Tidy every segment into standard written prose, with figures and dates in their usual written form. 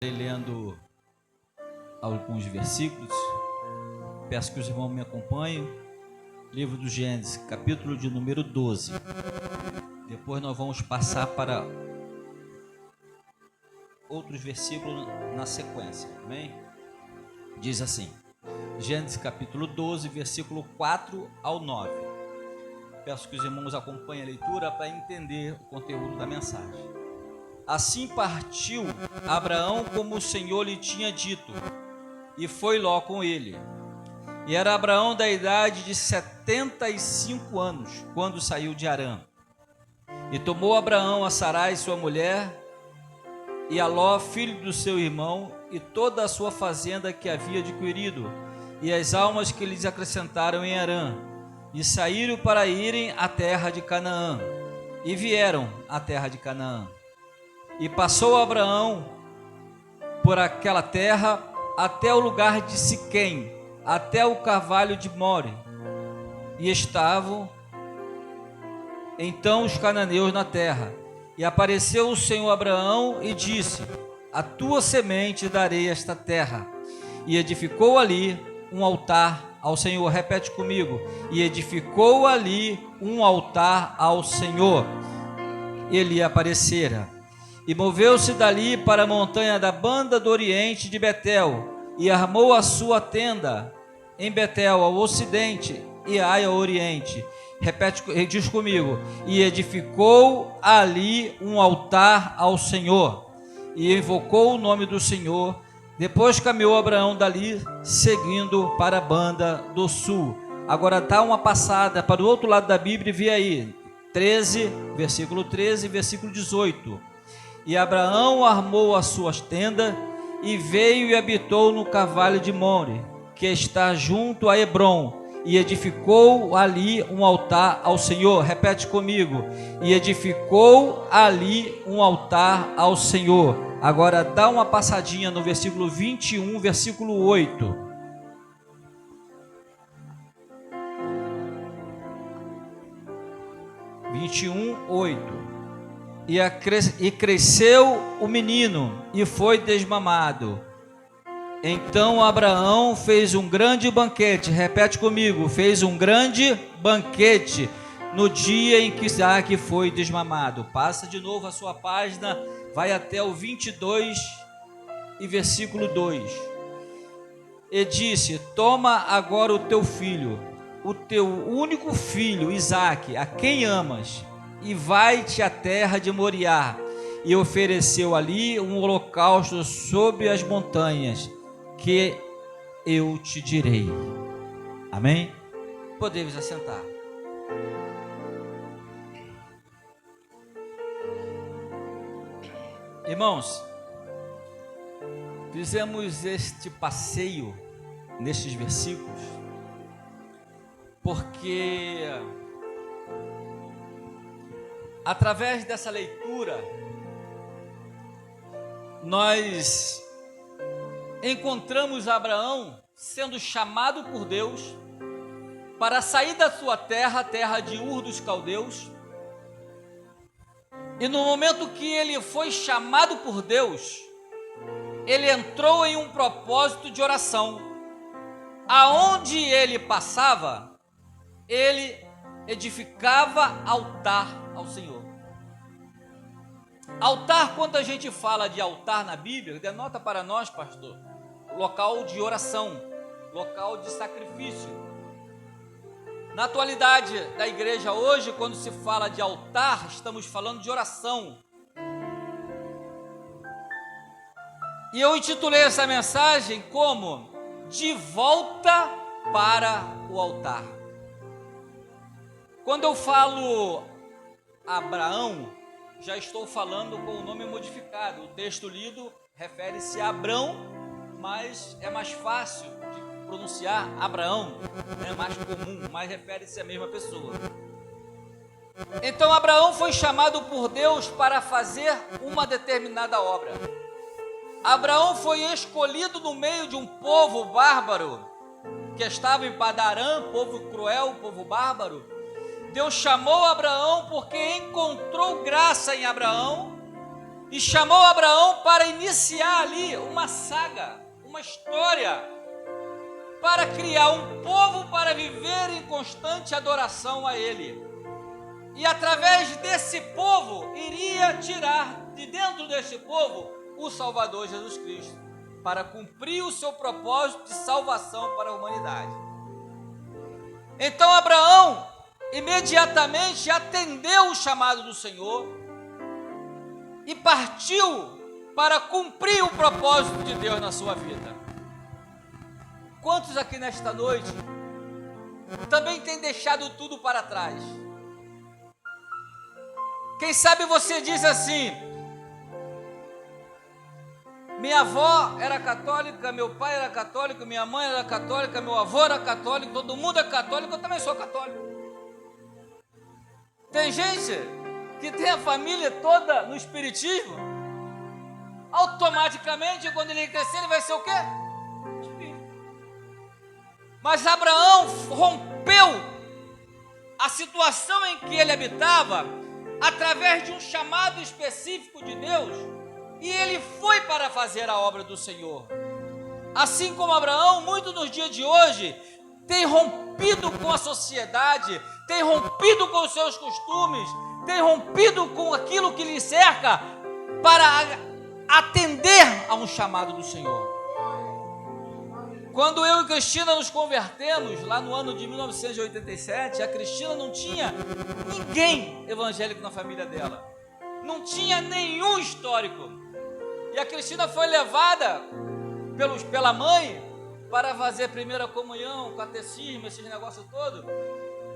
Lendo alguns versículos, peço que os irmãos me acompanhem. Livro do Gênesis, capítulo de número 12. Depois nós vamos passar para outros versículos na sequência, amém? Diz assim, Gênesis capítulo 12, versículo 4 ao 9. Peço que os irmãos acompanhem a leitura para entender o conteúdo da mensagem. Assim partiu Abraão como o Senhor lhe tinha dito, e foi Ló com ele. E era Abraão da idade de 75 anos, quando saiu de Harã. E tomou Abraão a Sarai, sua mulher, e a Ló, filho do seu irmão, e toda a sua fazenda que havia adquirido, e as almas que lhes acrescentaram em Harã, e saíram para irem à terra de Canaã, e vieram à terra de Canaã. E passou Abraão por aquela terra até o lugar de Siquém, até o carvalho de More. E estavam então os cananeus na terra. E apareceu o Senhor a Abraão e disse: a tua semente darei esta terra. E edificou ali um altar ao Senhor. Repete comigo. E edificou ali um altar ao Senhor. Ele lhe aparecera. E moveu-se dali para a montanha da banda do oriente de Betel, e armou a sua tenda em Betel, ao ocidente, e Ai ao oriente. Repete, diz comigo. E edificou ali um altar ao Senhor, e invocou o nome do Senhor. Depois caminhou Abraão dali, seguindo para a banda do sul. Agora dá uma passada para o outro lado da Bíblia e vê aí, 13, versículo 13, versículo 18. E Abraão armou as suas tendas e veio e habitou no carvalho de More, que está junto a Hebrom, e edificou ali um altar ao Senhor. Repete comigo. E edificou ali um altar ao Senhor. Agora dá uma passadinha no versículo 21, versículo 8. E cresceu o menino e foi desmamado. Então Abraão fez um grande banquete. Repete comigo. Fez um grande banquete no dia em que Isaac foi desmamado. Passa de novo a sua página, vai até o 22 e versículo 2. E disse: toma agora o teu filho, o teu único filho Isaac, a quem amas, e vai-te à terra de Moriá. E ofereceu ali um holocausto sobre as montanhas, que eu te direi. Amém? Podemos assentar. Irmãos, fizemos este passeio nestes versículos porque através dessa leitura nós encontramos Abraão sendo chamado por Deus para sair da sua terra, a terra de Ur dos Caldeus. E no momento que ele foi chamado por Deus, ele entrou em um propósito de oração. Aonde ele passava, ele edificava altar ao Senhor. Altar, quando a gente fala de altar na Bíblia, denota para nós, pastor, local de oração, local de sacrifício. Na atualidade da igreja hoje, quando se fala de altar, estamos falando de oração. E eu intitulei essa mensagem como De Volta para o Altar. Quando eu falo Abraão, já estou falando com o nome modificado. O texto lido refere-se a Abrão, mas é mais fácil de pronunciar Abraão, é mais comum, mas refere-se à mesma pessoa. Então Abraão foi chamado por Deus para fazer uma determinada obra. Abraão foi escolhido no meio de um povo bárbaro que estava em Padarã, povo cruel, povo bárbaro. Deus chamou Abraão porque encontrou graça em Abraão e chamou Abraão para iniciar ali uma saga, uma história, para criar um povo para viver em constante adoração a Ele. E através desse povo, iria tirar de dentro desse povo o Salvador Jesus Cristo, para cumprir o seu propósito de salvação para a humanidade. Então Abraão imediatamente atendeu o chamado do Senhor e partiu para cumprir o propósito de Deus na sua vida. Quantos aqui nesta noite também têm deixado tudo para trás? Quem sabe você diz assim: minha avó era católica, meu pai era católico, minha mãe era católica, meu avô era católico, todo mundo é católico, eu também sou católico. Tem gente que tem a família toda no espiritismo, automaticamente quando ele crescer ele vai ser o quê? Espírita. Mas Abraão rompeu a situação em que ele habitava através de um chamado específico de Deus, e ele foi para fazer a obra do Senhor. Assim como Abraão, muito nos dias de hoje, tem rompido com a sociedade, tem rompido com os seus costumes, tem rompido com aquilo que lhe cerca, para atender a um chamado do Senhor. Quando eu e Cristina nos convertemos, lá no ano de 1987, a Cristina não tinha ninguém evangélico na família dela, não tinha nenhum histórico, e a Cristina foi levada pela mãe para fazer primeira comunhão, catecismo, esses negócios todos,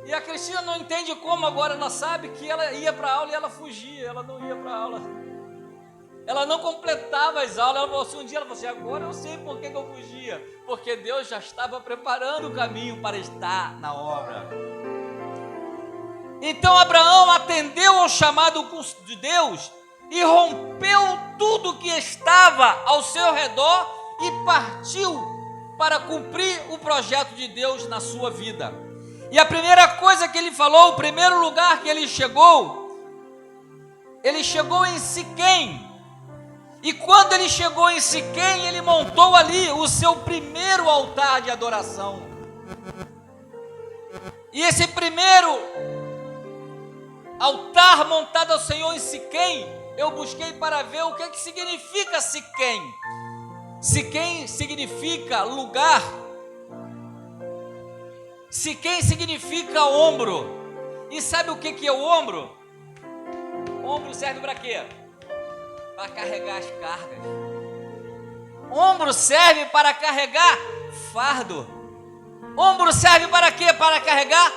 e a Cristina não entende como agora ela sabe que ela ia para a aula e ela fugia, ela não ia para a aula, ela não completava as aulas. Ela falou assim, um dia ela falou assim, agora eu sei por que eu fugia, porque Deus já estava preparando o caminho para estar na obra. Então Abraão atendeu ao chamado de Deus e rompeu tudo que estava ao seu redor e partiu para cumprir o projeto de Deus na sua vida. E a primeira coisa que ele falou, o primeiro lugar que ele chegou em Siquém. E quando ele chegou em Siquém, ele montou ali o seu primeiro altar de adoração. E esse primeiro altar montado ao Senhor em Siquém, eu busquei para ver o que significa Siquém. Siquém significa lugar. Siquém significa ombro. E sabe o que é o ombro? O ombro serve para quê? Para carregar as cargas. Ombro serve para carregar fardo. Ombro serve para quê? Para carregar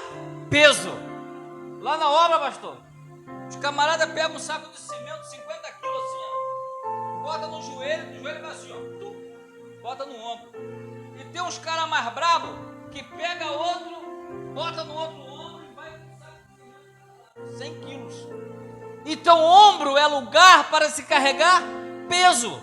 peso. Lá na obra, pastor, os camaradas pegam um saco de cimento, 50 quilos assim, ó, bota no joelho vai assim, ó, bota no ombro. E tem uns caras mais bravos que pega outro, bota no outro ombro e vai com um saco de cimento, 100 quilos. Então ombro é lugar para se carregar peso.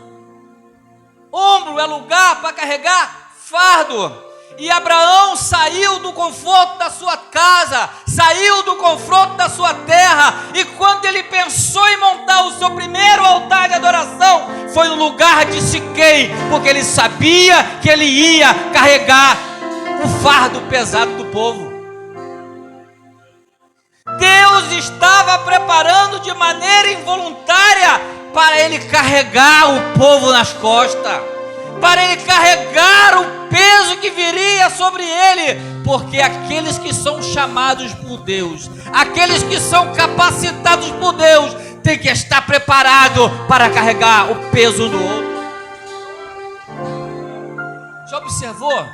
Ombro é lugar para carregar fardo. E Abraão saiu do conforto da sua casa, saiu do conforto da sua terra, e quando ele pensou em montar o seu primeiro altar de adoração, foi no lugar de Siquém, porque ele sabia que ele ia carregar o fardo pesado do povo. Deus estava preparando de maneira involuntária para ele carregar o povo nas costas, para ele carregar o peso que viria sobre ele, porque aqueles que são chamados por Deus, aqueles que são capacitados por Deus, têm que estar preparados para carregar o peso do outro. Já observou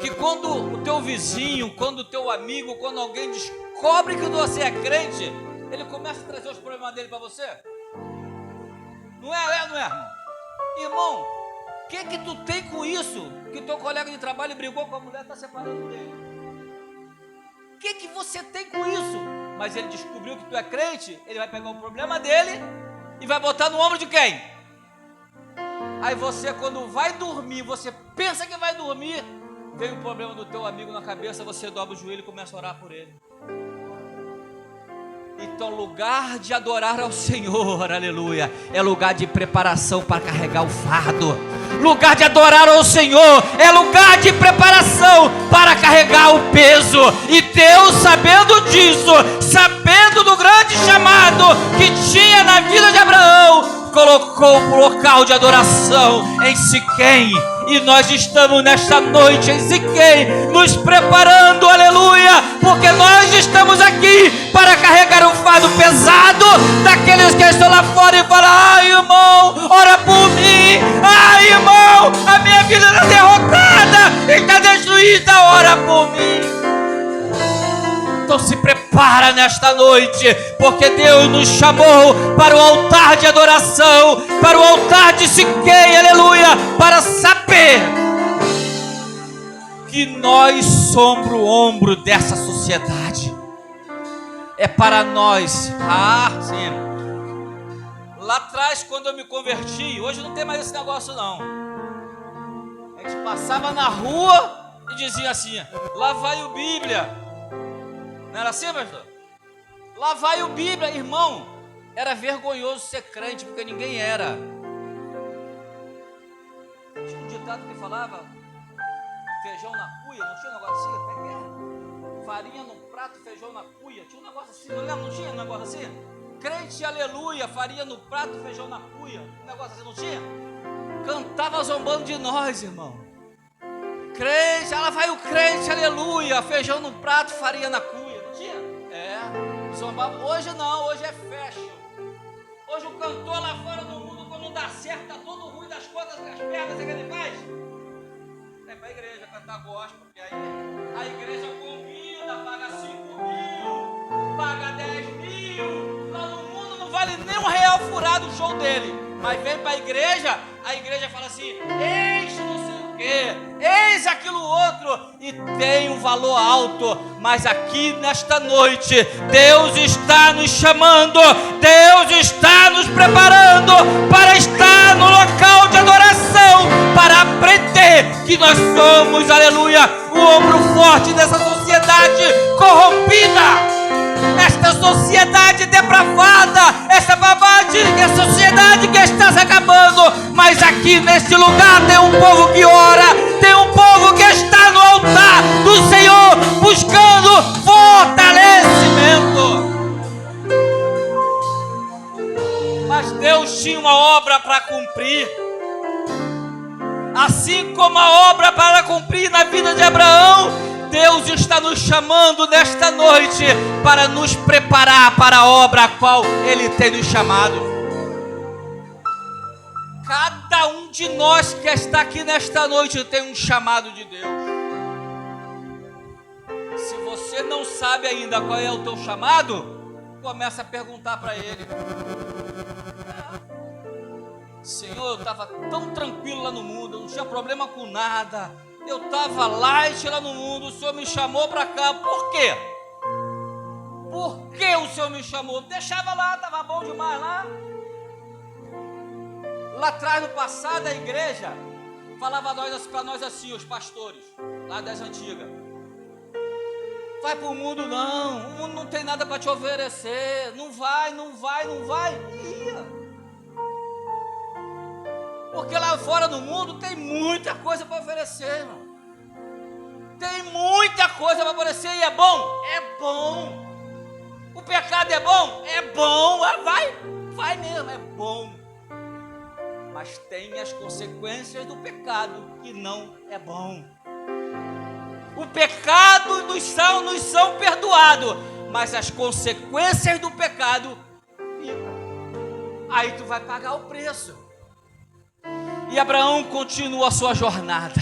que quando o teu vizinho, quando o teu amigo, quando alguém descobre que você é crente, ele começa a trazer os problemas dele para você? Não é, não é, irmão? Irmão, o que tu tem com isso? Que teu colega de trabalho brigou com a mulher, está separando dele. O que você tem com isso? Mas ele descobriu que tu é crente, ele vai pegar o problema dele e vai botar no ombro de quem? Aí você, quando vai dormir, você pensa que vai dormir, vem o problema do teu amigo na cabeça, você dobra o joelho e começa a orar por ele. Então, lugar de adorar ao Senhor, aleluia, é lugar de preparação para carregar o fardo. Lugar de adorar ao Senhor é lugar de preparação para carregar o peso. E Deus, sabendo disso, sabendo do grande chamado que tinha na vida de Abraão, colocou um local de adoração em Siquém. E nós estamos nesta noite em Siquém, nos preparando, aleluia, porque nós estamos aqui para carregar um fardo pesado daqueles que estão lá fora e falam: ai, irmão, ora por mim, ai, irmão, a minha vida está derrotada, está destruída, ora por mim. Então se prepara nesta noite, porque Deus nos chamou para o altar de adoração, para o altar de Siquém, aleluia, para saber que nós somos o ombro dessa sociedade. É para nós. Sim. Lá atrás, quando eu me converti, hoje não tem mais esse negócio não. A gente passava na rua e dizia assim: lá vai o Bíblia. Não era assim, pastor? Lá vai o Bíblia, irmão. Era vergonhoso ser crente, porque ninguém era. Tinha um ditado que falava: feijão na cuia, não tinha um negócio assim? Como é que era? Farinha no prato, feijão na cuia. Tinha um negócio assim, não lembra? Não tinha um negócio assim? Crente, aleluia, farinha no prato, feijão na cuia. Um negócio assim, não tinha? Cantava zombando de nós, irmão. Crente, ela vai o crente, aleluia, feijão no prato, farinha na cuia. Zombava. Hoje não, hoje é fashion. Hoje o cantor lá fora do mundo, quando não dá certo, tá todo ruim das contas, das pernas, o que ele faz? É pra igreja cantar gospel, porque aí a igreja convida, paga 5.000, paga 10.000. Lá no mundo não vale nem R$1 furado o show dele. Mas vem pra igreja, a igreja fala assim: eis não sei o quê, eis aquilo outro, e tem um valor alto. Mas aqui nesta noite, Deus está nos chamando, Deus está nos preparando para estar no local de adoração, para aprender que nós somos, aleluia, o ombro forte dessa sociedade corrompida, esta sociedade depravada, essa sociedade que está se acabando. Mas aqui neste lugar tem um povo que ora, tem um povo que está no altar do Senhor buscando fortalecimento. Mas Deus tinha uma obra para cumprir, assim como a obra para cumprir na vida de Abraão. Deus está nos chamando nesta noite para nos preparar para a obra a qual Ele tem nos chamado. Cada um de nós que está aqui nesta noite tem um chamado de Deus. Se você não sabe ainda qual é o teu chamado, começa a perguntar para Ele: Senhor, eu estava tão tranquilo lá no mundo, eu não tinha problema com nada, eu estava light lá no mundo, o Senhor me chamou para cá, por quê? Por que o Senhor me chamou? Deixava lá, estava bom demais lá. Lá atrás, no passado, a igreja falava para nós assim, os pastores, lá das antigas: vai para o mundo não, o mundo não tem nada para te oferecer, não vai, não vai, não vai. Ia. Porque lá fora no mundo tem muita coisa para oferecer, irmão. Tem muita coisa para oferecer e é bom? É bom. O pecado é bom? É bom. Vai mesmo, é bom. Mas tem as consequências do pecado que não é bom. O pecado nos são perdoados, mas as consequências do pecado ficam. Aí tu vai pagar o preço. E Abraão continua a sua jornada.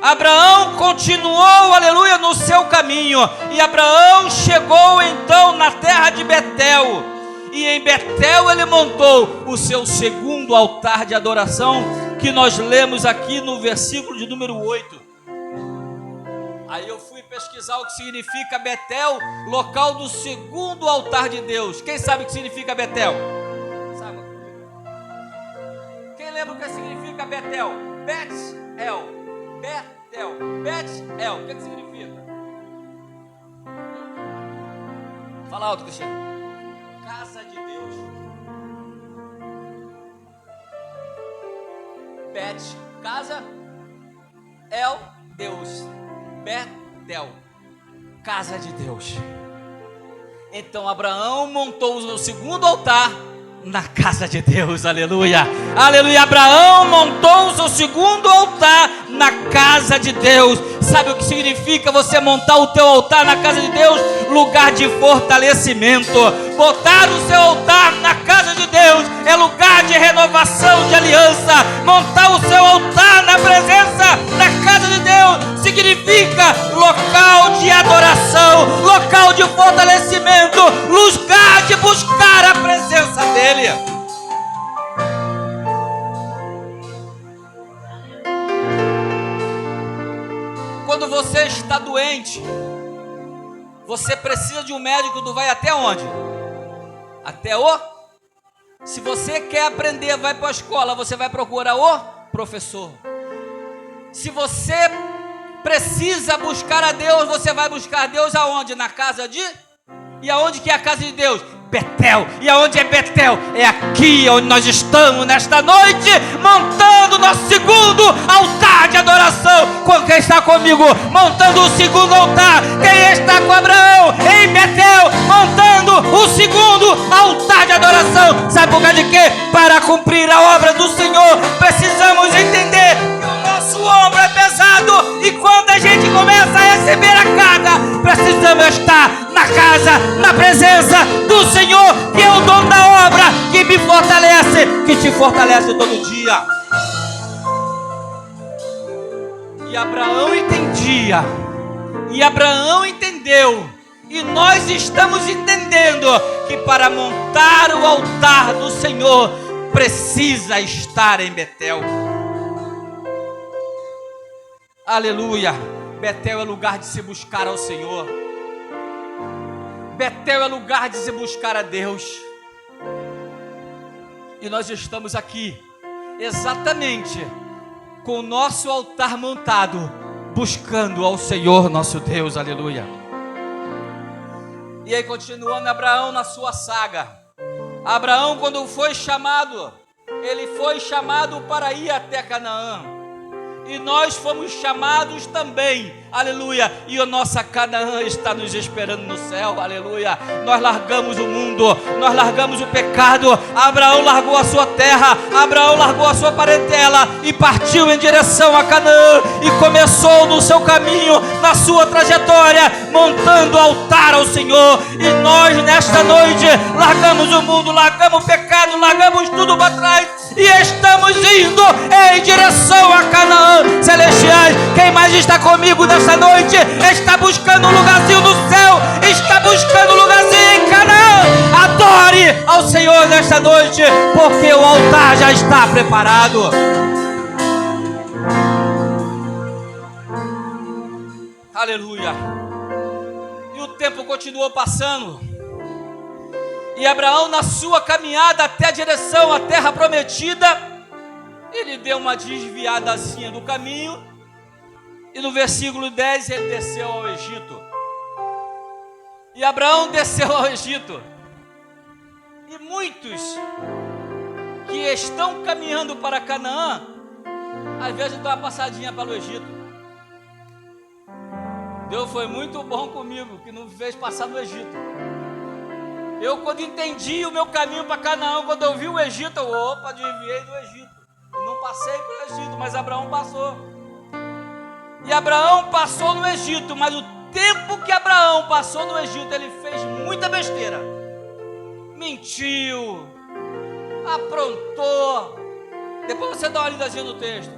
Abraão continuou, aleluia, no seu caminho. E Abraão chegou então na terra de Betel. E em Betel ele montou o seu segundo altar de adoração, que nós lemos aqui no versículo de número 8. Aí eu fui pesquisar o que significa Betel, local do segundo altar de Deus. Quem sabe o que significa Betel? Sabe? Quem lembra o que significa Betel? Bet-El. Betel. Bet-El. O que significa? Fala alto, Cristiano. de Deus. Bet, casa, El, Deus. Betel, casa de Deus. Então Abraão montou o segundo altar na casa de Deus, aleluia, aleluia. Abraão montou o seu segundo altar na casa de Deus. Sabe o que significa você montar o teu altar na casa de Deus? Lugar de fortalecimento. Botar o seu altar na casa de Deus é lugar de renovação de aliança. Montar o seu altar na presença da casa de Deus significa local de adoração, local de fortalecimento, lugar de buscar a presença dEle. Quando você está doente, você precisa de um médico, tu vai até onde? Até o... Se você quer aprender, vai para a escola, você vai procurar o professor. Se você precisa buscar a Deus, você vai buscar a Deus aonde? Na casa de... E aonde que é a casa de Deus? Betel. E aonde é Betel? É aqui onde nós estamos nesta noite, montando nosso segundo altar de adoração. Quem está comigo? Montando o segundo altar. Quem está com Abraão em Betel? Montando o segundo altar de adoração. Sabe por causa de quê? Para cumprir a obra do Senhor, precisamos entender que o nosso ombro é pesado. E quando a gente começa a receber a carga, precisamos estar na casa, na presença do Senhor, que é o dono da obra, que me fortalece, que te fortalece todo dia. E Abraão entendia, e Abraão entendeu, e nós estamos entendendo que para montar o altar do Senhor, precisa estar em Betel. Aleluia. Betel é lugar de se buscar ao Senhor. Betel é lugar de se buscar a Deus. E nós estamos aqui exatamente com o nosso altar montado, buscando ao Senhor nosso Deus, aleluia. E aí continuando Abraão na sua saga. Abraão, quando foi chamado, ele foi chamado para ir até Canaã. E nós fomos chamados também, aleluia, e a nossa Canaã está nos esperando no céu, aleluia. Nós largamos o mundo, nós largamos o pecado. Abraão largou a sua terra, Abraão largou a sua parentela e partiu em direção a Canaã, e começou no seu caminho, na sua trajetória, montando altar ao Senhor. E nós nesta noite largamos o mundo, largamos o pecado, largamos tudo para trás e estamos indo em direção a Canaã. Celestiais, quem mais está comigo nesta noite? Está buscando um lugarzinho no céu, está buscando um lugarzinho em Canaã. Adore ao Senhor nesta noite, porque o altar já está preparado. Aleluia. E o tempo continuou passando, e Abraão, na sua caminhada até a direção à terra prometida, ele deu uma desviadazinha do caminho, e no versículo 10 ele desceu ao Egito. E Abraão desceu ao Egito, e muitos que estão caminhando para Canaã, às vezes dão uma passadinha pelo Egito. Deus foi muito bom comigo, que não me fez passar no Egito. Eu, quando entendi o meu caminho para Canaã, quando eu vi o Egito, eu, desviei do Egito. Eu não passei pelo Egito, mas Abraão passou. E Abraão passou no Egito, mas o tempo que Abraão passou no Egito, ele fez muita besteira. Mentiu, aprontou. Depois você dá uma lidazinha no texto.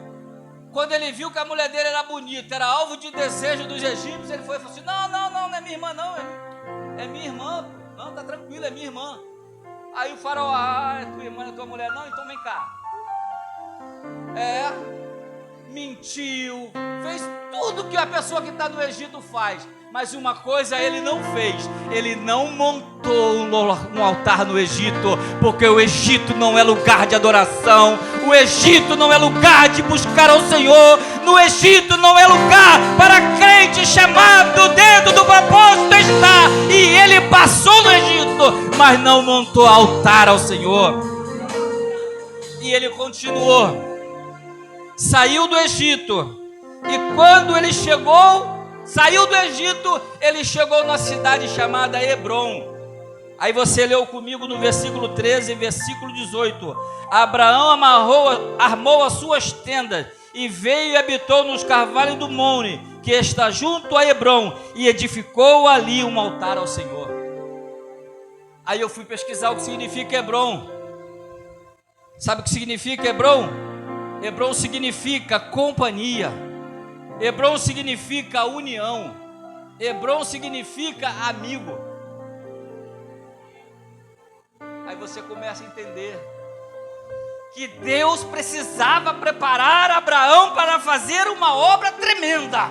Quando ele viu que a mulher dele era bonita, era alvo de desejo dos egípcios, ele foi e falou assim: não é minha irmã não, é minha irmã. Não, tá tranquilo, é minha irmã. Aí o faraó: é tua irmã, é tua mulher? Não, então vem cá. Mentiu, fez tudo que a pessoa que está no Egito faz, mas uma coisa ele não fez: ele não montou um altar no Egito, porque o Egito não é lugar de adoração, o Egito não é lugar de buscar ao Senhor. no Egito não é lugar para crente chamado dentro do propósito estar. E ele passou no Egito, mas não montou altar ao Senhor. E ele continuou. Saiu do Egito. E quando ele saiu do Egito, ele chegou na cidade chamada Hebrom. Aí você leu comigo no versículo 13 e versículo 18. Abraão armou as suas tendas e veio e habitou nos carvalhos do Monte, que está junto a Hebrom, e edificou ali um altar ao Senhor. Aí eu fui pesquisar o que significa Hebrom. Sabe o que significa Hebrom? Hebrom significa companhia. Hebrom significa união. Hebrom significa amigo. Aí você começa a entender que Deus precisava preparar Abraão para fazer uma obra tremenda.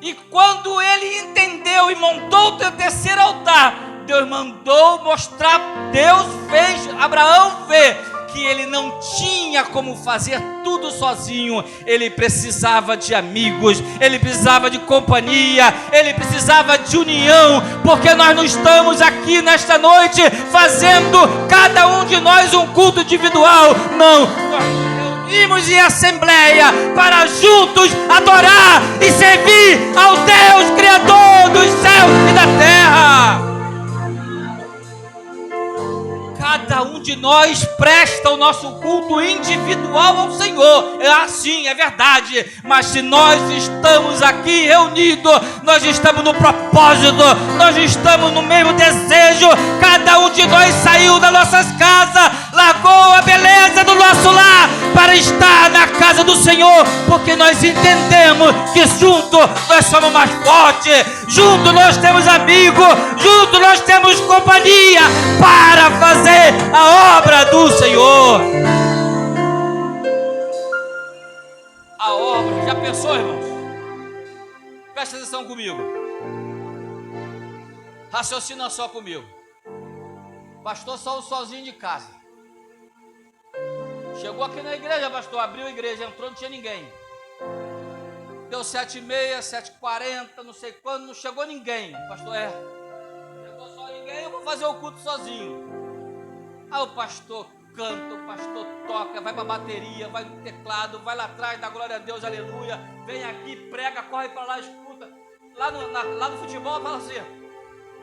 E quando ele entendeu e montou o terceiro altar, Deus mandou mostrar, Deus fez Abraão ver que ele não tinha como fazer tudo sozinho. Ele precisava de amigos, ele precisava de companhia, ele precisava de união, porque nós não estamos aqui nesta noite fazendo cada um de nós um culto individual, não, nós nos reunimos em assembleia para juntos adorar e servir ao Deus Criador dos céus e da terra. Cada um de nós presta o nosso culto individual ao Senhor. É assim, é verdade. Mas se nós estamos aqui reunidos, nós estamos no propósito, nós estamos no mesmo desejo. Cada um de nós saiu das nossas casas, largou a beleza do nosso lar para estar na casa do Senhor, porque nós entendemos que junto nós somos mais fortes, junto nós temos amigos, junto nós temos companhia para fazer a obra do Senhor. A obra, já pensou, irmãos? Presta atenção comigo, raciocina só comigo. Pastor saiu sozinho de casa, chegou aqui na igreja, pastor, abriu a igreja, entrou, não tinha ninguém. Deu 7h30, 7h40, não sei quando, não chegou ninguém. Pastor, chegou só ninguém, eu vou fazer o culto sozinho. Aí o pastor canta, o pastor toca, vai para a bateria, vai no teclado, vai lá atrás, dá glória a Deus, aleluia. Vem aqui, prega, corre para lá, escuta. Lá no futebol fala assim,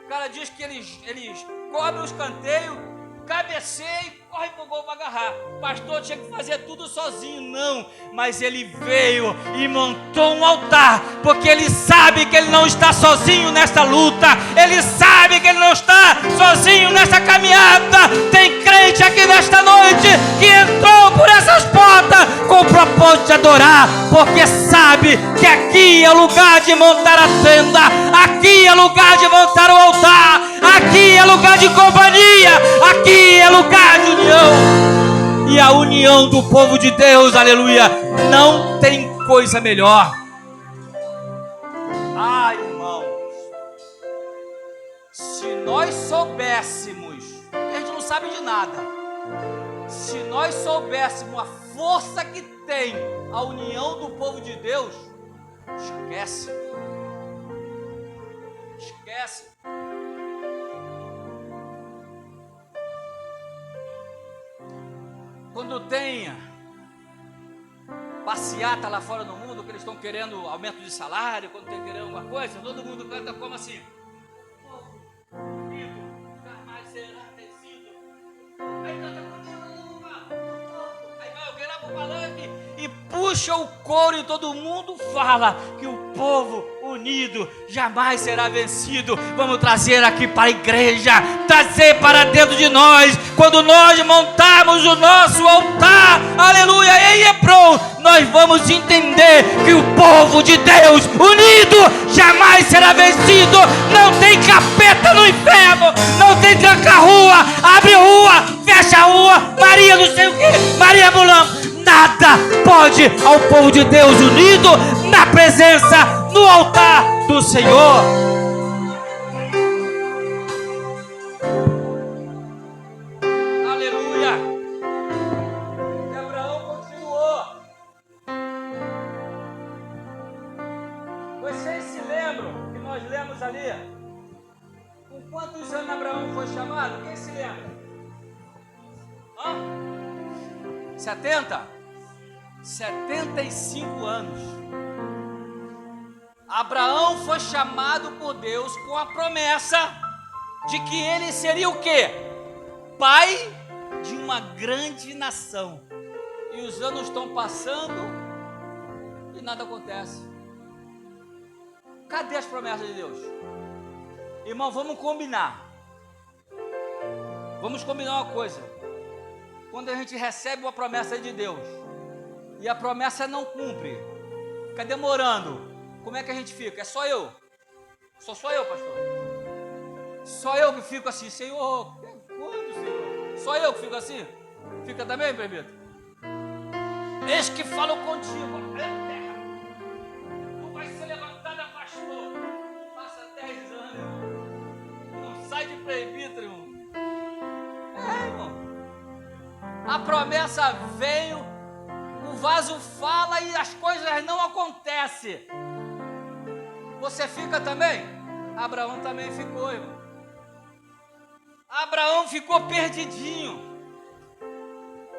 o cara diz que eles cobrem os canteios, cabeceia e corre pro gol para agarrar. O pastor tinha que fazer tudo sozinho, não, mas ele veio e montou um altar, porque ele sabe que ele não está sozinho nesta luta, ele sabe que ele não está sozinho nessa caminhada. Tem crente aqui nesta noite que entrou por essas portas com o propósito de adorar, porque sabe que aqui é o lugar de montar a tenda, aqui é lugar de montar o altar, aqui é lugar de companhia, aqui é lugar de união. E a união do povo de Deus, aleluia, não tem coisa melhor. Ai, irmãos, se nós soubéssemos, a gente não sabe de nada, se nós soubéssemos a força que tem a união do povo de Deus, esquece. Quando tenha passeata lá fora no mundo, que eles estão querendo aumento de salário, quando tem querendo alguma coisa, todo mundo canta como assim? Jamais será vencido. Aí canta aí vai alguém lá pro palanque e puxa o coro e todo mundo fala que o povo unido jamais será vencido. Vamos trazer aqui para a igreja, trazer para dentro de nós. Quando nós montarmos o nosso altar, aleluia, em Hebrom, nós vamos entender que o povo de Deus unido jamais será vencido. Não tem capeta no inferno, não tem tranca-rua, abre rua, fecha a rua, Maria não sei o que, Maria Mulam. Nada pode ao povo de Deus unido na presença, no altar do Senhor. Aleluia. E Abraão continuou. nós lemos ali, com quantos anos Abraão foi chamado? Quem se lembra? 70? 75 anos. Abraão foi chamado por Deus com a promessa de que ele seria o quê? Pai de uma grande nação. E os anos estão passando e nada acontece. Cadê as promessas de Deus? Irmão, vamos combinar. Vamos combinar uma coisa. Quando a gente recebe uma promessa de Deus e a promessa não cumpre, fica demorando, como é que a gente fica? É só eu? Só eu, pastor? Só eu que fico assim, Senhor, quando, Senhor? Só eu que fico assim? Fica também, presbítero? Eis que falo contigo, terra, tu vais ser levantada, pastor. Passa 10 anos, irmão. Não sai de presbítero, irmão. Irmão. A promessa veio, o vaso fala e as coisas não acontecem. Você fica também? Abraão também ficou, irmão. Abraão ficou perdidinho.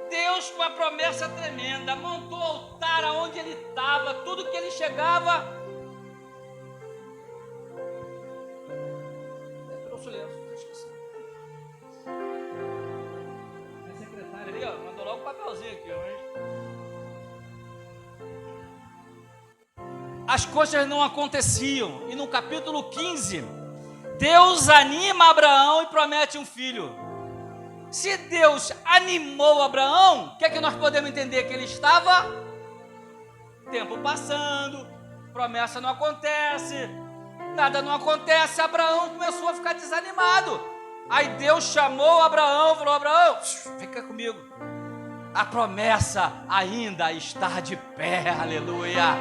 Deus, com a promessa tremenda, montou o altar aonde ele estava, tudo que ele chegava. Trouxe o lenço, esqueci. A secretária ali, ó, mandou logo o papelzinho aqui, As coisas não aconteciam. E no capítulo 15, Deus anima Abraão e promete um filho. Se Deus animou Abraão, o que é que nós podemos entender? Que ele estava tempo passando, promessa não acontece, nada não acontece. Abraão começou a ficar desanimado. Aí Deus chamou Abraão, falou: Abraão, fica comigo, a promessa ainda está de pé, aleluia.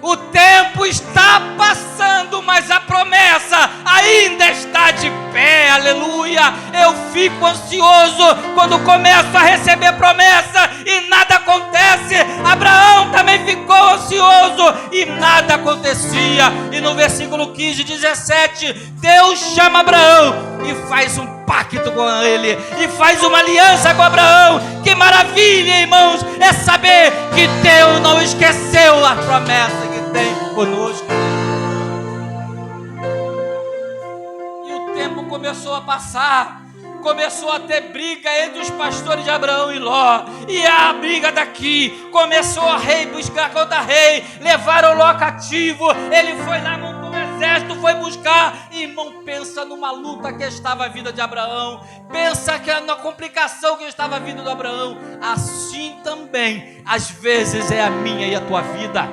O tempo está passando, mas a promessa ainda está de pé, aleluia. Eu fico ansioso quando começo a receber promessa e nada acontece. Abraão também ficou ansioso e nada acontecia. E no versículo 15, 17, Deus chama Abraão e faz um pacto com ele, e faz uma aliança com Abraão. Que maravilha, irmãos, é saber que Deus não esqueceu a promessa que tem conosco. E o tempo começou a passar, começou a ter briga entre os pastores de Abraão e Ló, e a briga daqui começou a rei buscar contra rei, levaram Ló cativo, ele foi lá, montou um exército, foi buscar. Irmão, pensa numa luta que estava a vida de Abraão, pensa que na complicação que estava a vida de Abraão. Assim também às vezes é a minha e a tua vida.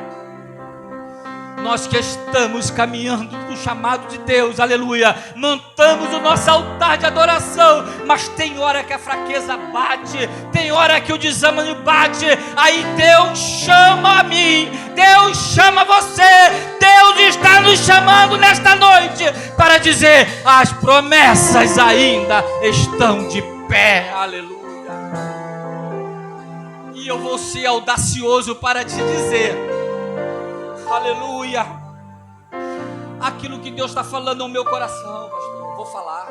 Nós que estamos caminhando no chamado de Deus, aleluia, montamos o nosso altar de adoração, mas tem hora que a fraqueza bate, tem hora que o desânimo bate. Aí Deus chama a mim, Deus chama você, Deus está nos chamando nesta noite para dizer: as promessas ainda estão de pé, aleluia. E eu vou ser audacioso para te dizer, aleluia, aquilo que Deus está falando no meu coração, pastor, vou falar.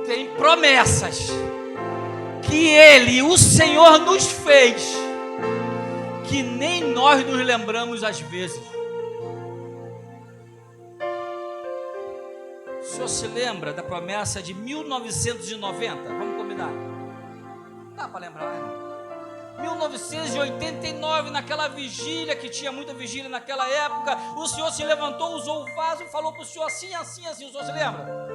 Tem promessas que Ele, o Senhor, nos fez, que nem nós nos lembramos às vezes. O senhor se lembra da promessa de 1990? Vamos combinar? Dá para lembrar, irmão? 1989, naquela vigília, que tinha muita vigília naquela época, o Senhor se levantou, usou o vaso e falou para o Senhor assim, assim, assim. O Senhor se lembra?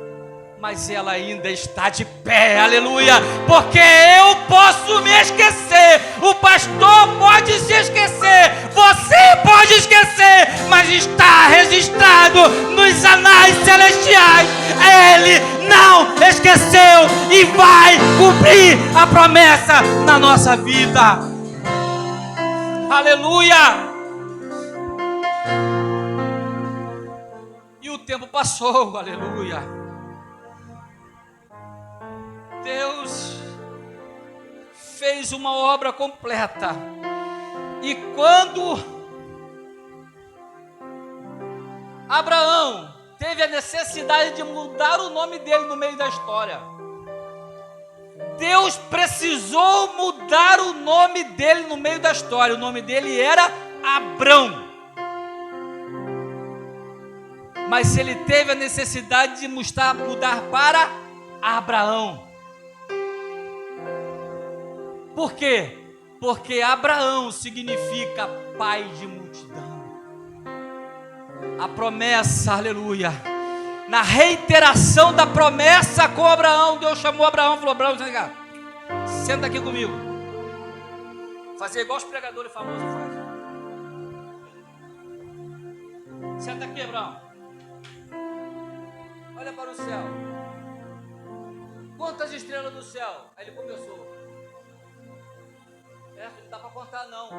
Mas ela ainda está de pé, aleluia, porque eu posso me esquecer, o pastor pode se esquecer, você pode esquecer, mas está registrado nos anais celestiais. Ele não esqueceu e vai cumprir a promessa na nossa vida, aleluia. E o tempo passou, aleluia. Deus fez uma obra completa, e quando Abraão teve a necessidade de mudar o nome dele no meio da história. Deus precisou mudar o nome dele no meio da história. O nome dele era Abrão. Mas ele teve a necessidade de mudar para Abraão. Por quê? Porque Abraão significa pai de multidão. A promessa, aleluia. Na reiteração da promessa com Abraão, Deus chamou Abraão e falou: Abraão, vem cá, senta aqui comigo. Fazer igual os pregadores famosos fazem. Senta aqui, Abraão. Olha para o céu. Quantas estrelas do céu? Aí ele começou. Não dá para contar não.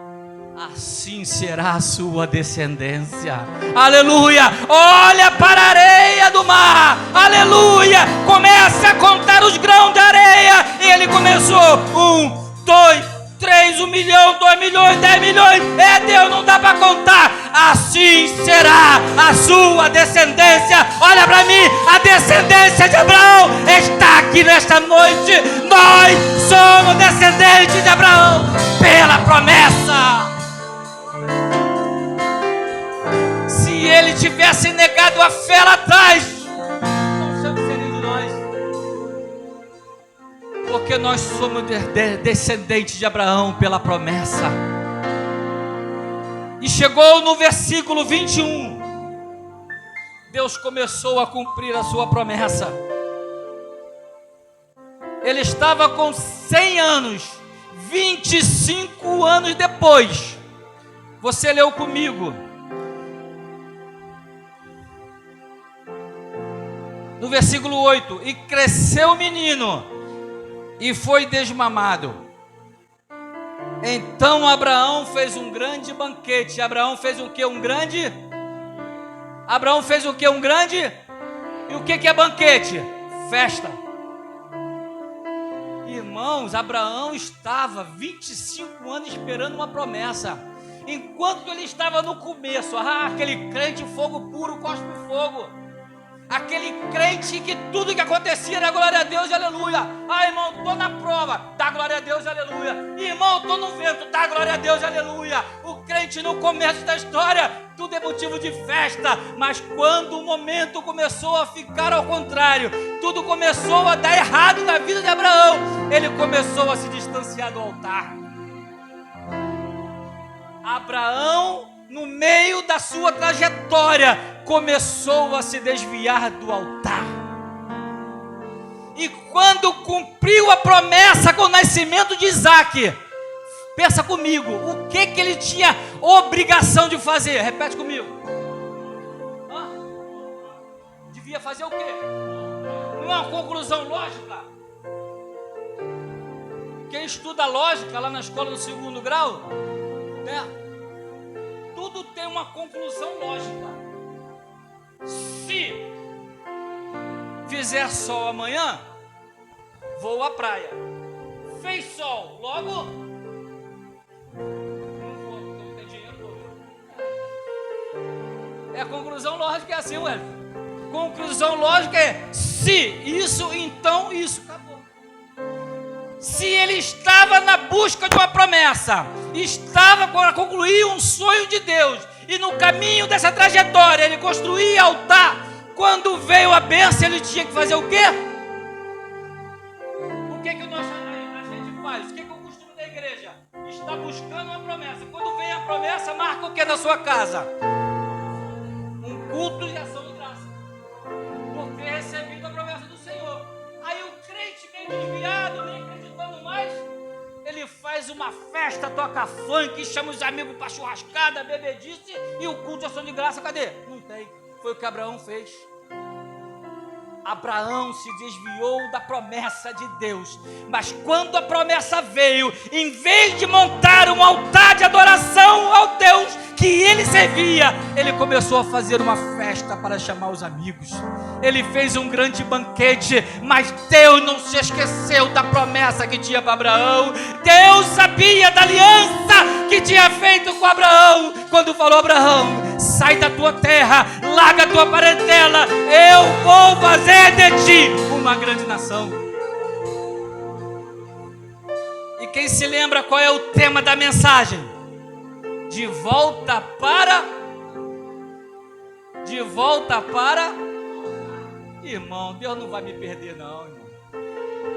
Assim será a sua descendência. Aleluia. Olha para a areia do mar. Aleluia. Começa a contar os grãos da areia. E ele começou. 1, 2, 3, 1 milhão, 2 milhões, 10 milhões. É Deus, não dá para contar. Assim será a sua descendência. Olha para mim, a descendência de Abraão está aqui nesta noite. Nós somos descendentes de Abraão pela promessa. Se ele tivesse negado a fé lá atrás, não seria de nós, porque nós somos descendentes de Abraão pela promessa. E chegou no versículo 21, Deus começou a cumprir a sua promessa. Ele estava com 100 anos, 25 anos depois. Você leu comigo. No versículo 8: e cresceu o menino e foi desmamado. Então Abraão fez um grande banquete. Abraão fez o que? Abraão fez o que? Um grande? E o que é banquete? Festa. Irmãos, Abraão estava 25 anos esperando uma promessa. Enquanto ele estava no começo, aquele crente fogo puro, cospe fogo. Aquele crente que tudo que acontecia era glória a Deus e aleluia. Irmão, estou na prova, dá glória a Deus e aleluia. Irmão, estou no vento, dá glória a Deus e aleluia. O crente no começo da história, tudo é motivo de festa. Mas quando o momento começou a ficar ao contrário, tudo começou a dar errado na vida de Abraão, ele começou a se distanciar do altar. Abraão, no meio da sua trajetória, começou a se desviar do altar. E quando cumpriu a promessa com o nascimento de Isaac, pensa comigo, o que ele tinha obrigação de fazer? Repete comigo. Devia fazer o quê? Não é uma conclusão lógica? Quem estuda lógica lá na escola do 2º grau, né? Tudo tem uma conclusão lógica. Se fizer sol amanhã, vou à praia. Fez sol, logo não vou, porque não tem dinheiro. É a conclusão lógica, é assim, ué. Conclusão lógica é: se isso, então isso, acabou. Se ele estava na busca de uma promessa, estava para concluir um sonho de Deus, e no caminho dessa trajetória ele construía altar, quando veio a bênção ele tinha que fazer o quê? O que a gente faz? O que é o costume da igreja? Está buscando uma promessa. Quando vem a promessa, marca o que na sua casa? Um culto de ação de graça, por ter recebido a promessa do Senhor. Aí o crente meio desviado, nem acreditando mais, ele faz uma festa, toca funk, chama os amigos para churrascada, bebedice, e o culto de ação de graça, cadê? Não tem. Foi o que Abraão fez. Abraão se desviou da promessa de Deus, mas quando a promessa veio, em vez de montar um altar de adoração ao Deus que ele servia, ele começou a fazer uma festa para chamar os amigos. Ele fez um grande banquete, mas Deus não se esqueceu da promessa que tinha para Abraão. Deus sabia da aliança que tinha feito com com Abraão, quando falou: Abraão, sai da tua terra, larga a tua parentela, eu vou fazer de ti uma grande nação. E quem se lembra qual é o tema da mensagem? De volta para... Irmão, Deus não vai me perder não, irmão.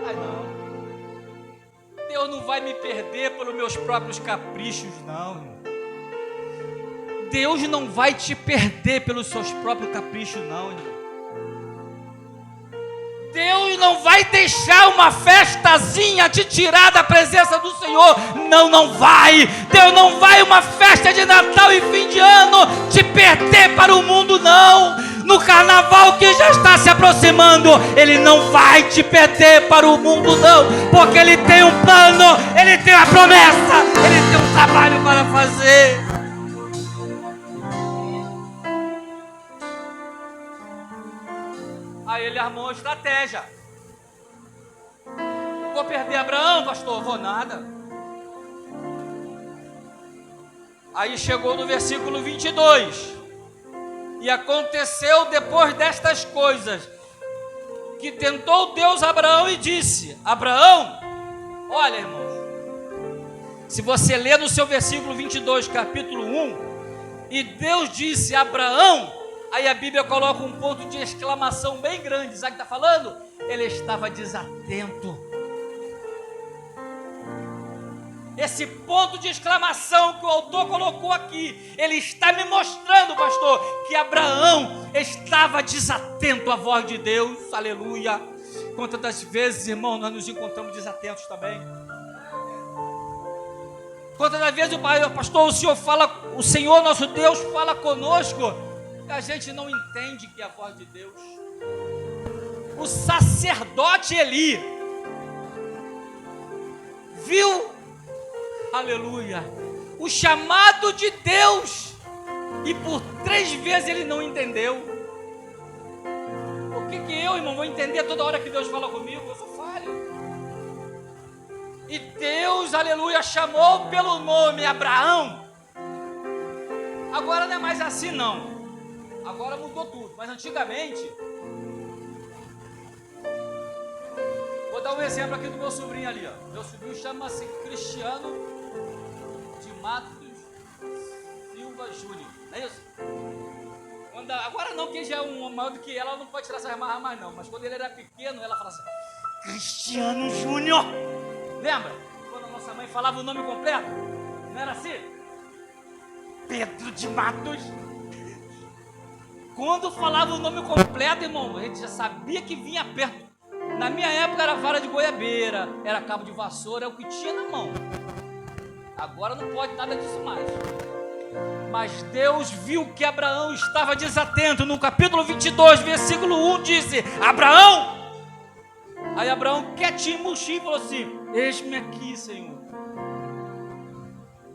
Ai não. Deus não vai me perder pelos meus próprios caprichos não, irmão. Deus não vai te perder pelos seus próprios caprichos não, irmão. Deus não vai deixar uma festazinha te tirar da presença do Senhor. Não, não vai. Deus não vai uma festa de Natal e fim de ano te perder para o mundo, não. No carnaval que já está se aproximando, Ele não vai te perder para o mundo, não. Porque Ele tem um plano, Ele tem uma promessa, Ele tem um trabalho para fazer. Aí ele armou uma estratégia. Vou perder Abraão, pastor? Vou nada. Aí chegou no versículo 22. E aconteceu depois destas coisas, que tentou Deus Abraão e disse: Abraão, olha, irmãos, se você ler no seu versículo 22, capítulo 1, e Deus disse: Abraão, aí a Bíblia coloca um ponto de exclamação bem grande. Sabe o que está falando? Ele estava desatento. Esse ponto de exclamação que o autor colocou aqui, ele está me mostrando, pastor, que Abraão estava desatento à voz de Deus. Aleluia. Quantas das vezes, irmão, nós nos encontramos desatentos também? Quantas das vezes, pastor, o Senhor nosso Deus fala conosco, que a gente não entende que é a voz de Deus. O sacerdote Eli viu, aleluia, o chamado de Deus, e por 3 vezes ele não entendeu. Por que eu, irmão, vou entender toda hora que Deus fala comigo? Eu sou falho. E Deus, aleluia, chamou pelo nome Abraão. Agora não é mais assim não. Agora mudou tudo, mas antigamente, vou dar um exemplo aqui do meu sobrinho ali, ó. Meu sobrinho chama-se Cristiano de Matos Silva Júnior, não é isso? Agora não, que ele já é maior do que ela não pode tirar essa marra mais não, mas quando ele era pequeno, ela falava assim: Cristiano Júnior. Lembra? Quando a nossa mãe falava o nome completo, não era assim? Pedro de Matos. Quando falava o nome completo, irmão, a gente já sabia que vinha perto. Na minha época era vara de goiabeira, era cabo de vassoura, é o que tinha na mão. Agora não pode nada disso mais. Mas Deus viu que Abraão estava desatento. No capítulo 22, versículo 1, disse: Abraão! Aí Abraão, quietinho, murchinho, falou assim: eis-me aqui, Senhor.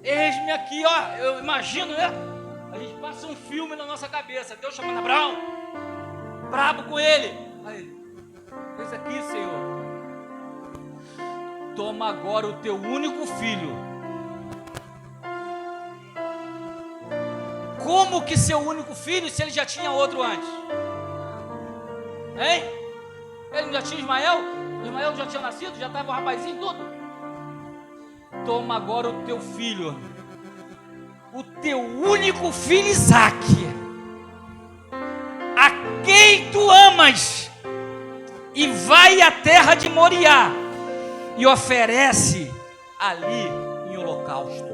Eis-me aqui, ó. Eu imagino, né? A gente passa um filme na nossa cabeça. Deus chamando Abraão, brabo com ele. Aí, eis aqui, Senhor. Toma agora o teu único filho. Como que seu único filho, se ele já tinha outro antes? Hein? Ele não já tinha Ismael? Ismael já tinha nascido? Já estava um rapazinho e tudo? Toma agora o teu filho, o teu único filho Isaque, a quem tu amas, e vai à terra de Moriá e oferece ali em holocausto.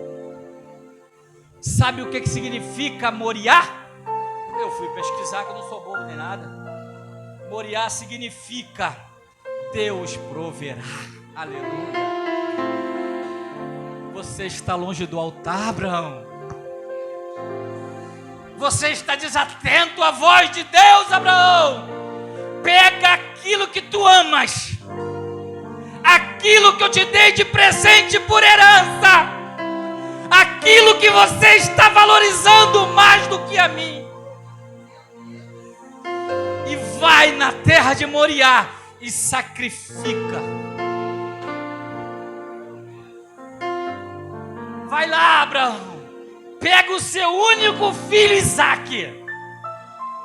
Sabe o que significa Moriá? Eu fui pesquisar, que eu não sou bobo nem nada. Moriá significa Deus proverá. Aleluia. Você está longe do altar, Abraão. Você está desatento à voz de Deus, Abraão. Pega aquilo que tu amas, aquilo que eu te dei de presente por herança, aquilo que você está valorizando mais do que a mim, e vai na terra de Moriá e sacrifica. Vai lá, Abraão, pega o seu único filho Isaque.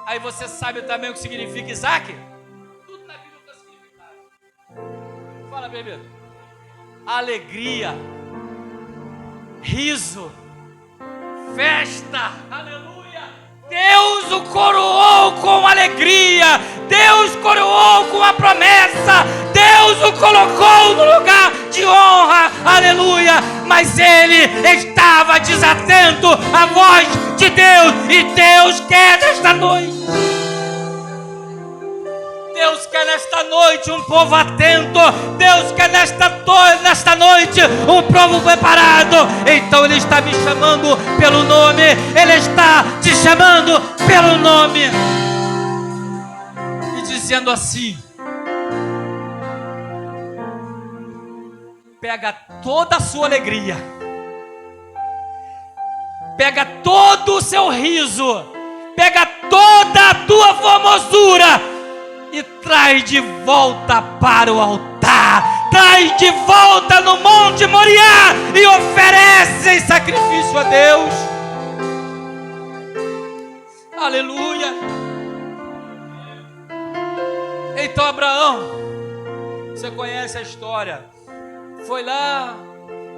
Aí você sabe também o que significa Isaque? Tudo na Bíblia tem significado. Fala, bebê. Alegria, riso, festa, aleluia. Deus o coroou com alegria, Deus coroou com a promessa, Deus o colocou no lugar de honra, aleluia. Mas ele estava desatento à voz de Deus, e Deus quer nesta noite. Deus quer nesta noite um povo atento. Deus quer nesta noite um povo preparado. Então Ele está me chamando pelo nome. Ele está te chamando pelo nome. E dizendo assim: pega toda a sua alegria, pega todo o seu riso, pega toda a tua formosura e traz de volta para o altar, traz de volta no Monte Moriá e oferece em sacrifício a Deus. Aleluia. Então Abraão, você conhece a história, foi lá,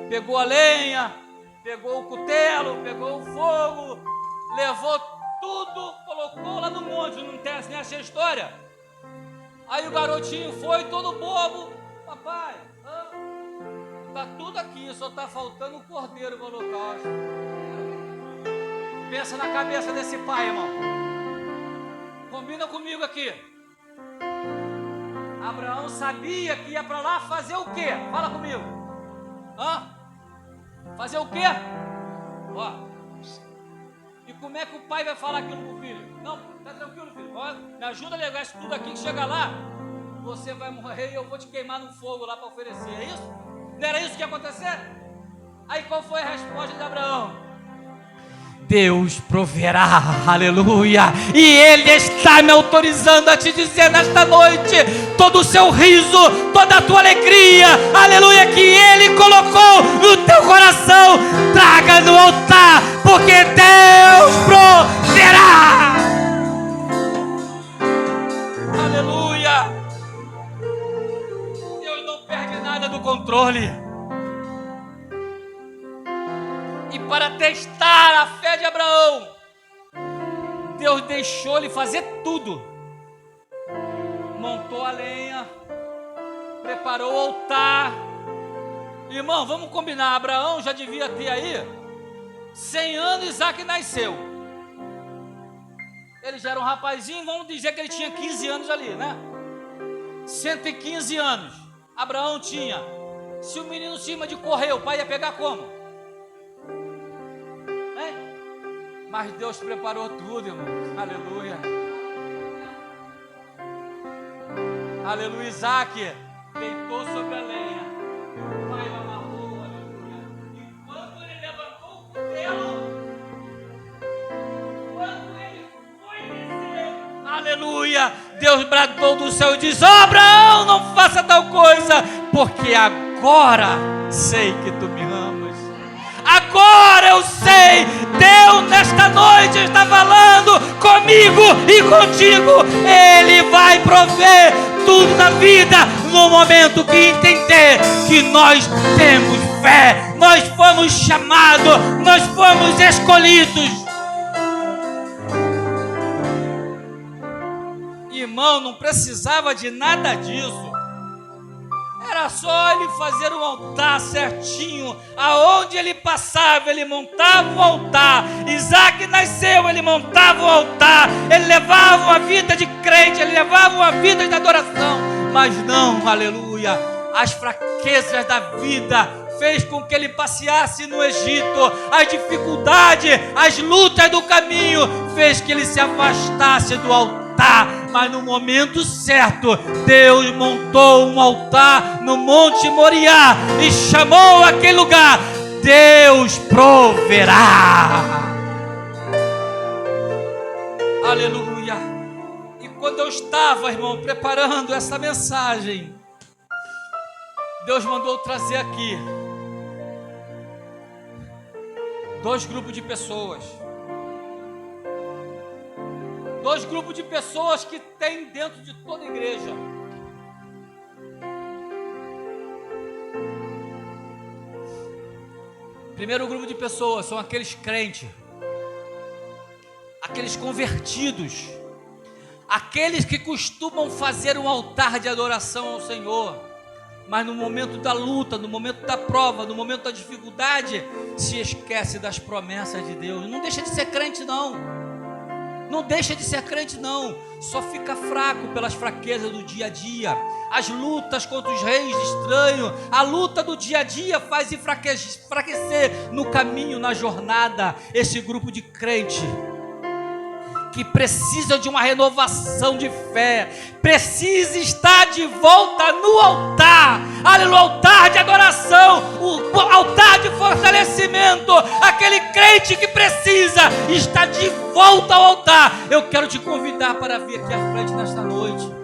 pegou a lenha, pegou o cutelo, pegou o fogo, levou tudo, colocou lá no monte. Não tem assim essa história? Aí o garotinho foi todo bobo: papai, tá tudo aqui, só tá faltando o cordeiro para o holocausto. Pensa na cabeça desse pai, irmão. Combina comigo aqui. Abraão sabia que ia para lá fazer o quê? Fala comigo. Fazer o quê? Ó. E como é que o pai vai falar aquilo pro filho? Não, tá tranquilo, filho. Ó, me ajuda a levar isso tudo aqui, que chega lá, você vai morrer e eu vou te queimar no fogo lá para oferecer. É isso? Não era isso que ia acontecer? Aí qual foi a resposta de Abraão? Deus proverá, aleluia. E Ele está me autorizando a te dizer nesta noite: todo o seu riso, toda a tua alegria, aleluia, que Ele colocou no teu coração, traga no altar, porque Deus proverá. Aleluia. Deus não perde nada do controle. E para testar a fé de Abraão, Deus deixou ele fazer tudo. Montou a lenha, preparou o altar. Irmão, vamos combinar, Abraão já devia ter aí 100 anos, Isaque nasceu. Ele já era um rapazinho, vamos dizer que ele tinha 15 anos ali, né? 115 anos Abraão tinha. Se o menino cima de correr, o pai ia pegar como? Mas Deus preparou tudo, irmão. Aleluia. Aleluia. Isaque deitou sobre a lenha. O pai o amarrou. Aleluia. E quando ele levantou o cutelo, quando ele foi descer, aleluia, Deus bradou do céu e disse: Abraão, não faça tal coisa, porque agora sei que tu me amas. Agora eu sei, Deus nesta noite está falando comigo e contigo. Ele vai prover tudo na vida no momento que entender que nós temos fé, nós fomos chamados, nós fomos escolhidos. Irmão, não precisava de nada disso. Era só ele fazer um altar certinho. Aonde ele passava, ele montava um altar. Isaque nasceu, ele montava um altar. Ele levava uma vida de crente, ele levava uma vida de adoração. Mas não, aleluia, as fraquezas da vida fez com que ele passeasse no Egito. As dificuldades, as lutas do caminho fez que ele se afastasse do altar. Mas no momento certo, Deus montou um altar no Monte Moriá e chamou aquele lugar: Deus proverá. Aleluia. E quando eu estava, irmão, preparando essa mensagem, Deus mandou trazer aqui Dois grupos de pessoas. Dois grupos de pessoas que tem dentro de toda a igreja. Primeiro grupo de pessoas são aqueles crentes, aqueles convertidos, aqueles que costumam fazer um altar de adoração ao Senhor, mas no momento da luta, no momento da prova, no momento da dificuldade, se esquece das promessas de Deus. Não deixa de ser crente não, não deixa de ser crente não, só fica fraco pelas fraquezas do dia a dia. As lutas contra os reis estranhos, a luta do dia a dia faz enfraquecer no caminho, na jornada, esse grupo de crente que precisa de uma renovação de fé, precisa estar de volta no altar, aleluia, altar de adoração, o altar de fortalecimento, aquele crente que precisa estar de volta ao altar. Eu quero te convidar para vir aqui à frente nesta noite.